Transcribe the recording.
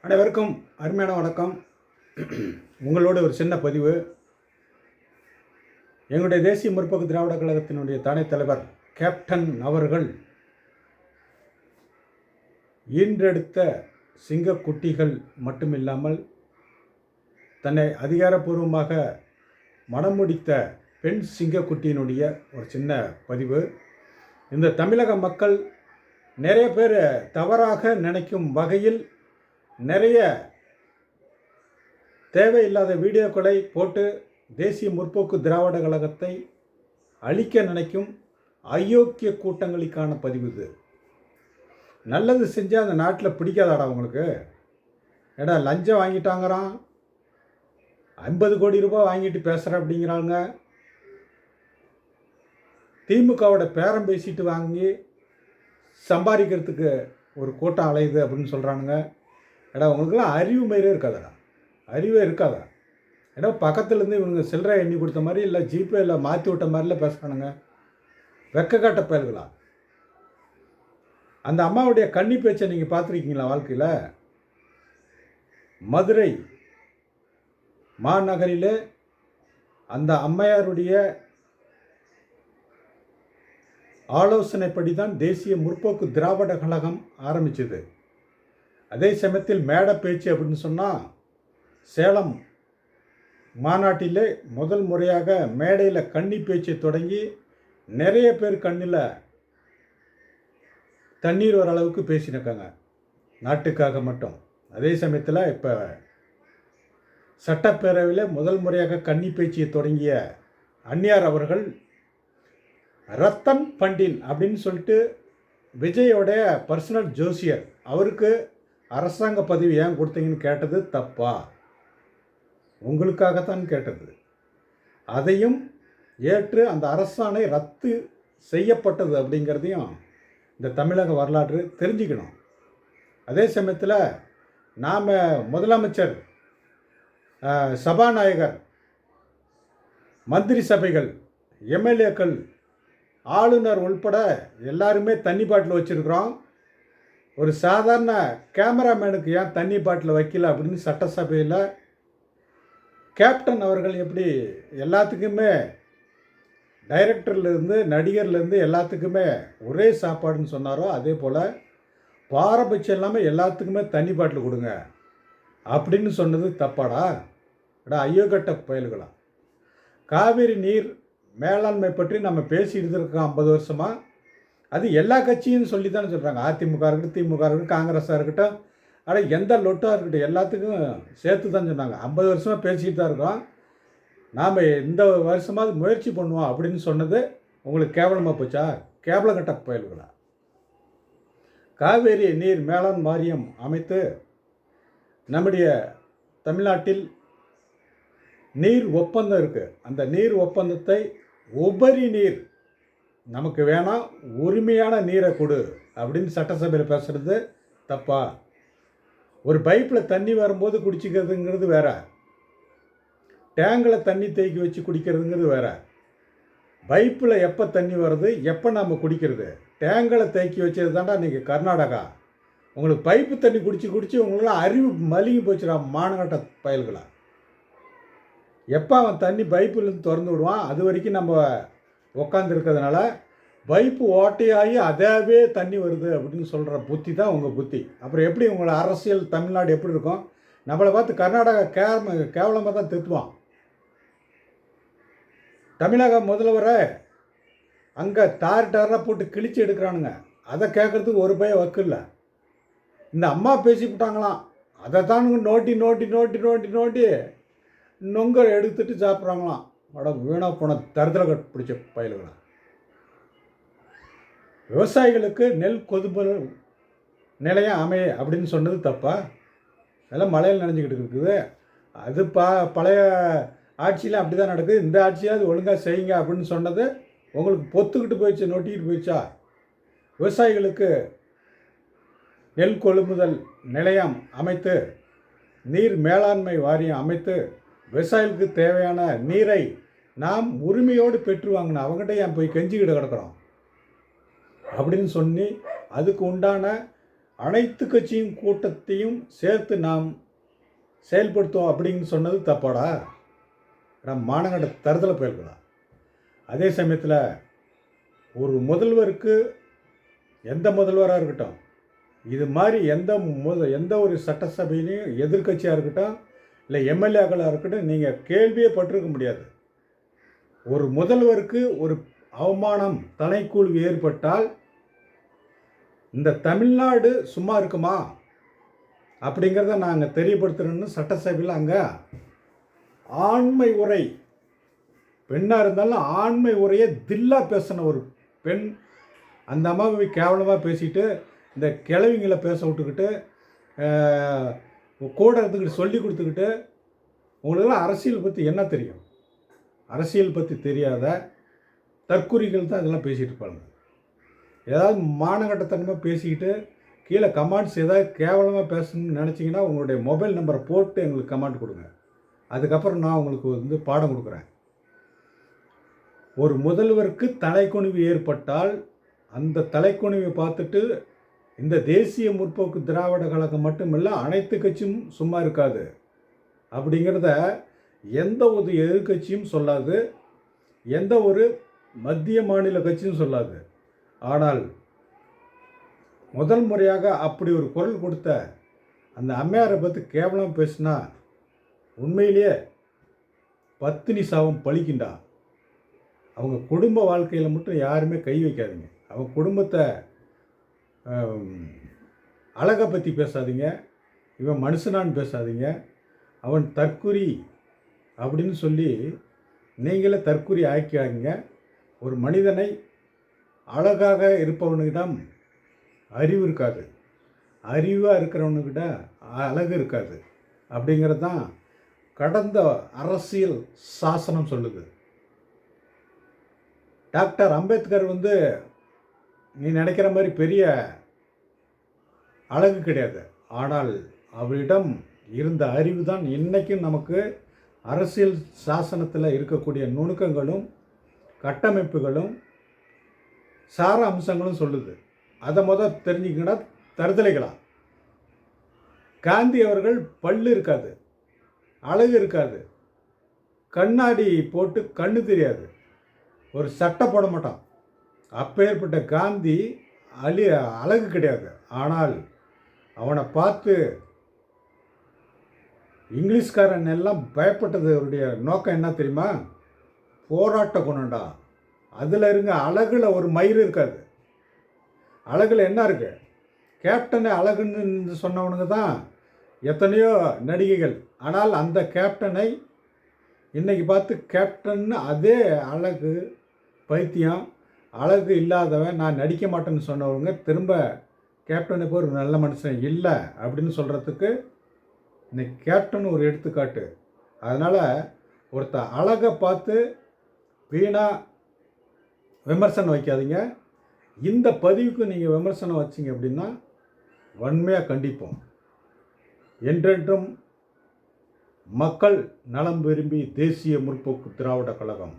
அனைவருக்கும் அருமையான வணக்கம். உங்களோட ஒரு சின்ன பதிவு. எங்களுடைய தேசிய முற்போக்கு திராவிட கழகத்தினுடைய துணைத் தலைவர் கேப்டன் அவர்கள் ஈன்றெடுத்த சிங்கக்குட்டிகள் மட்டுமில்லாமல் தன்னை அதிகாரப்பூர்வமாக மனம் முடித்த பெண் சிங்கக்குட்டியினுடைய ஒரு சின்ன பதிவு. இந்த தமிழக மக்கள் நிறைய பேர் தவறாக நினைக்கும் வகையில் நிறைய தேவையில்லாத வீடியோக்களை போட்டு தேசிய முற்போக்கு திராவிட கழகத்தை அழிக்க நினைக்கும் அயோக்கிய கூட்டங்களுக்கான பதிவு இது. நல்லது செஞ்சால் அந்த நாட்டில் பிடிக்காதாடா அவங்களுக்கு? ஏடா லஞ்சம் வாங்கிட்டாங்கிறான், 50 கோடி ரூபாய் வாங்கிட்டு பேசுகிற அப்படிங்கிறாங்க. திமுகவோட பேரம் பேசிட்டு வாங்கி சம்பாதிக்கிறதுக்கு ஒரு கூட்டம் அலையுது அப்படின்னு சொல்கிறானுங்க. ஏடா உங்களுக்குலாம் அறிவு மாதிரியே இருக்காதடா, அறிவே இருக்காதா? ஏடா பக்கத்துலேருந்து இவங்க சில்லறை எண்ணி கொடுத்த மாதிரி இல்லை ஜிபேயில் மாற்றி விட்ட மாதிரிலாம் பேசுகிறானுங்க. வெக்கக்காட்ட பயல்களா? அந்த அம்மாவுடைய கன்னி பேச்சை நீங்கள் பார்த்துருக்கீங்களா வாழ்க்கையில்? மதுரை மாநகரிலே அந்த அம்மையாருடைய ஆலோசனைப்படி தான் தேசிய முற்போக்கு திராவிட கழகம் ஆரம்பிச்சது. அதே சமயத்தில் மேடை பேச்சு அப்படின்னு சொன்னால் சேலம் மாநாட்டிலே முதல் முறையாக மேடையில் கன்னி பேச்சை தொடங்கி நிறைய பேர் கண்ணில் தண்ணீர் வர அளவுக்கு பேசினிருக்காங்க நாட்டுக்காக மட்டும். அதே சமயத்தில் இப்போ சட்டப்பேரவையில் முதல் முறையாக கன்னி பேச்சியை தொடங்கிய அந்நியார் அவர்கள் ரத்தன் பண்டின் அப்படின்னு சொல்லிட்டு விஜயோடைய பர்சனல் ஜோசியர் அவருக்கு அரசாங்க பதவி ஏன் கொடுத்தீங்கன்னு கேட்டது தப்பா? உங்களுக்காகத்தான் கேட்டது. அதையும் ஏற்று அந்த அரசாணை ரத்து செய்யப்பட்டது அப்படிங்கிறதையும் இந்த தமிழக வரலாற்று தெரிஞ்சுக்கணும். அதே சமயத்தில் நாம் முதலமைச்சர், சபாநாயகர், மந்திரி சபைகள், எம்எல்ஏக்கள், ஆளுநர் உள்பட எல்லாருமே தண்ணி பாட்டில் வச்சுருக்குறோம். ஒரு சாதாரண கேமராமேனுக்கு ஏன் தண்ணி பாட்டில் வைக்கல அப்படின்னு சட்டசபையில் கேப்டன் அவர்கள் எப்படி எல்லாத்துக்குமே டைரக்டர்லேருந்து நடிகர்லேருந்து எல்லாத்துக்குமே ஒரே சாப்பாடுன்னு சொன்னாரோ அதே போல் பாரபட்சம் இல்லாமல் எல்லாத்துக்குமே தண்ணி பாட்டில் கொடுங்க அப்படின்னு சொன்னது தப்பாடா? ஐயோகட்ட பயல்களா? காவிரி நீர் மேலாண்மை பற்றி நம்ம பேசிட்டு இருக்கோம் 50 வருஷமாக. அது எல்லா கட்சியும் சொல்லி தானே சொல்கிறாங்க. அதிமுக இருக்கட்டும், திமுக இருக்கட்டும், காங்கிரஸாக இருக்கட்டும், ஆனால் எந்த லொட்டாக இருக்கட்டும் எல்லாத்துக்கும் சேர்த்து தான் சொன்னாங்க. 50 வருஷமாக பேசிக்கிட்டு தான் இருக்கோம். நாம் இந்த வருஷமாவது முயற்சி பண்ணுவோம் அப்படின்னு சொன்னது உங்களுக்கு கேவலமாக போச்சா? கேவலங்கட்ட பயல்களா? காவேரி நீர் மேலாண் வாரியம் அமைத்து நம்முடைய தமிழ்நாட்டில் நீர் ஒப்பந்தம் இருக்குது. அந்த நீர் ஒப்பந்தத்தை உபரி நீர் நமக்கு வேணாம், உரிமையான நீரை கொடு அப்படின்னு சட்டசபையில் பேசுகிறது தப்பா? ஒரு பைப்பில் தண்ணி வரும்போது குடிச்சிக்கிறதுங்கிறது வேற, டேங்கில் தண்ணி தேக்கி வச்சு குடிக்கிறதுங்கிறது வேற. பைப்பில் எப்போ தண்ணி வருது, எப்போ நம்ம குடிக்கிறது? டேங்கில் தேக்கி வச்சது தாண்டா இன்றைக்கி கர்நாடகா. உங்களுக்கு பைப்பு தண்ணி குடிச்சு உங்களாம் அறிவு மலிங்கி போச்சுடா மானகட்ட பயல்களா. எப்போ அவன் தண்ணி பைப்புலேருந்து திறந்து விடுவான், அது வரைக்கும் நம்ம உக்காந்துருக்கிறதுனால பைப்பு ஓட்டையாகி அதாவே தண்ணி வருது அப்படின்னு சொல்கிற புத்தி தான் உங்கள் புத்தி. அப்புறம் எப்படி உங்களை அரசியல் தமிழ்நாடு எப்படி இருக்கும்? நம்மளை பார்த்து கர்நாடகா கேவலமாக தான் திட்டுவான். தமிழக முதல்வரை அங்கே டாராக போட்டு கிழிச்சு எடுக்கிறானுங்க. அதை கேட்குறதுக்கு ஒரு பய வக்கு இல்லை. இந்த அம்மா பேசிவிட்டாங்களாம், அதை தானுங்க நோட்டி நோட்டி நோட்டி நோட்டி நோட்டி நொங்க எடுத்துட்டு சாப்பிட்றாங்களாம். வீணாக போன தருதலை பிடிச்ச பயல்களா? விவசாயிகளுக்கு நெல் கொதும்பல் நிலையம் அமைய அப்படின்னு சொன்னது தப்பா? அதெல்லாம் மழையில் நினைஞ்சிக்கிட்டு இருக்குது. அது பழைய ஆட்சியில் அப்படி தான் நடக்குது. இந்த ஆட்சியாவது ஒழுங்காக செய்யுங்க அப்படின்னு சொன்னது உங்களுக்கு பொத்துக்கிட்டு போயிடுச்சு, நொட்டிக்கிட்டு போயிடுச்சா? விவசாயிகளுக்கு நெல் கொள்முதல் நிலையம் அமைத்து, நீர் மேலாண்மை வாரியம் அமைத்து, விவசாயிகளுக்கு தேவையான நீரை நாம் உரிமையோடு பெற்று வாங்கினோம். அவங்ககிட்ட ஏன் போய் கெஞ்சிக்கிட்டு கிடக்கிறோம் அப்படின்னு சொல்லி அதுக்கு உண்டான அனைத்து கட்சியும் கூட்டத்தையும் சேர்த்து நாம் செயல்படுத்துவோம் அப்படின்னு சொன்னது தப்பாடா? நம்ம மானங்கட்ட தருதலை போயிருக்கலாம். அதே சமயத்தில் ஒரு முதல்வருக்கு, எந்த முதல்வராக இருக்கட்டும், இது மாதிரி எந்த ஒரு சட்டசபையிலையும் எதிர்க்கட்சியாக இருக்கட்டும், இல்லை எம்எல்ஏக்களாக இருக்கட்டும், நீங்கள் கேள்வியே பட்டிருக்க முடியாது. ஒரு முதல்வருக்கு ஒரு அவமானம், தலைக்குழிவு ஏற்பட்டால் இந்த தமிழ்நாடு சும்மா இருக்குமா அப்படிங்கிறத நாங்கள் தெரியப்படுத்துகிறோன்னு சட்டசபையில் அங்கே ஆண்மை உரை, பெண்ணாக இருந்தாலும் ஆண்மை உரையை தில்லாக பேசின ஒரு பெண் அந்த அம்மாவை கேவலமாக பேசிட்டு, இந்த கிழவிங்களை பேச விட்டுக்கிட்டு, கூட இருந்துக்கிட்டு சொல்லி கொடுத்துக்கிட்டு, உங்களுக்கெல்லாம் அரசியல் பற்றி என்ன தெரியும்? அரசியல் பற்றி தெரியாத தற்குறிகள் தான் இதெல்லாம் பேசிகிட்டு இருப்பாங்க. ஏதாவது மானகட்டத்தனமாக பேசிக்கிட்டு கீழே கமெண்ட்ஸ் ஏதாவது கேவலமாக பேசணும்னு நினச்சிங்கன்னா உங்களுடைய மொபைல் நம்பரை போட்டு எங்களுக்கு கமெண்ட் கொடுங்க. அதுக்கப்புறம் நான் உங்களுக்கு பாடம் கொடுக்குறேன். ஒரு முதல்வருக்கு தலைக்குனிவு ஏற்பட்டால் அந்த தலைக்குனிவை பார்த்துட்டு இந்த தேசிய முற்போக்கு திராவிட கழகம் மட்டுமில்லை, அனைத்து கட்சியும் சும்மா இருக்காது அப்படிங்கிறத எந்த ஒரு எதிர்கட்சியும் சொல்லாது, எந்த ஒரு மத்திய மாநில கட்சியும் சொல்லாது. ஆனால் முதல் முறையாக அப்படி ஒரு குரல் கொடுத்த அந்த அம்மையாரை பற்றி கேவலம் பேசினா உண்மையிலேயே பத்தினி சாபம் பழிக்கின்றா. அவங்க குடும்ப வாழ்க்கையில் மட்டும் யாருமே கை வைக்காதீங்க. அவங்க குடும்பத்தை அழகை பற்றி பேசாதீங்க, இவன் மனுஷனான்னு பேசாதீங்க, அவன் தற்குறி அப்படின்னு சொல்லி நீங்களே தற்குறி ஆக்கியாங்க. ஒரு மனிதனை அழகாக இருப்பவனுக்கிடம் அறிவு இருக்காது, அறிவாக இருக்கிறவனுக்கிட்ட அழகு இருக்காது அப்படிங்கிறது தான் கடந்த அரசியல் சாசனம் சொல்லுது. டாக்டர் அம்பேத்கர் நீ நினைக்கிற மாதிரி பெரிய அழகு கிடையாது. ஆனால் அவரிடம் இருந்த அறிவு தான் இன்றைக்கும் நமக்கு அரசியல் சாசனத்தில் இருக்கக்கூடிய நுணுக்கங்களும் கட்டமைப்புகளும் சார அம்சங்களும் சொல்லுது. அதை தெரிஞ்சுக்கிட்டா தருதலைகளா. காந்தி அவர்கள் பல்லு இருக்காது, அழகு இருக்காது, கண்ணாடி போட்டு கண்ணு தெரியாது, ஒரு சட்டை போட மாட்டான். அப்பேற்பட்ட காந்தி அழகு கிடையாது. ஆனால் அவனை பார்த்து இங்கிலீஷ்காரன் எல்லாம் பயப்பட்டது. அவருடைய நோக்கம் என்ன தெரியுமா? போராட்ட குணம்டா. அதில் இருங்க அழகில் ஒரு மயிர் இருக்காது. அழகில் என்ன இருக்குது? கேப்டனை அழகுன்னு சொன்னவனுங்க தான் எத்தனையோ நடிகைகள். ஆனால் அந்த கேப்டனை இன்றைக்கி பார்த்து கேப்டன் அதே அழகு பைத்தியம், அழகு இல்லாதவன், நான் நடிக்க மாட்டேன்னு சொன்னவங்க திரும்ப கேப்டனுக்கு ஒரு நல்ல மனுஷன் இல்லை அப்படின்னு சொல்கிறதுக்கு இன்னைக்கு கேப்டன் ஒரு எடுத்துக்காட்டு. அதனால் ஒருத்தர் அழகை பார்த்து வீணாக விமர்சனம் வைக்காதீங்க. இந்த பதிவுக்கு நீங்கள் விமர்சனம் வச்சிங்க அப்படின்னா வன்மையாக கண்டிப்போம். என்றென்றும் மக்கள் நலம் விரும்பி தேசிய முற்போக்கு திராவிட கழகம்.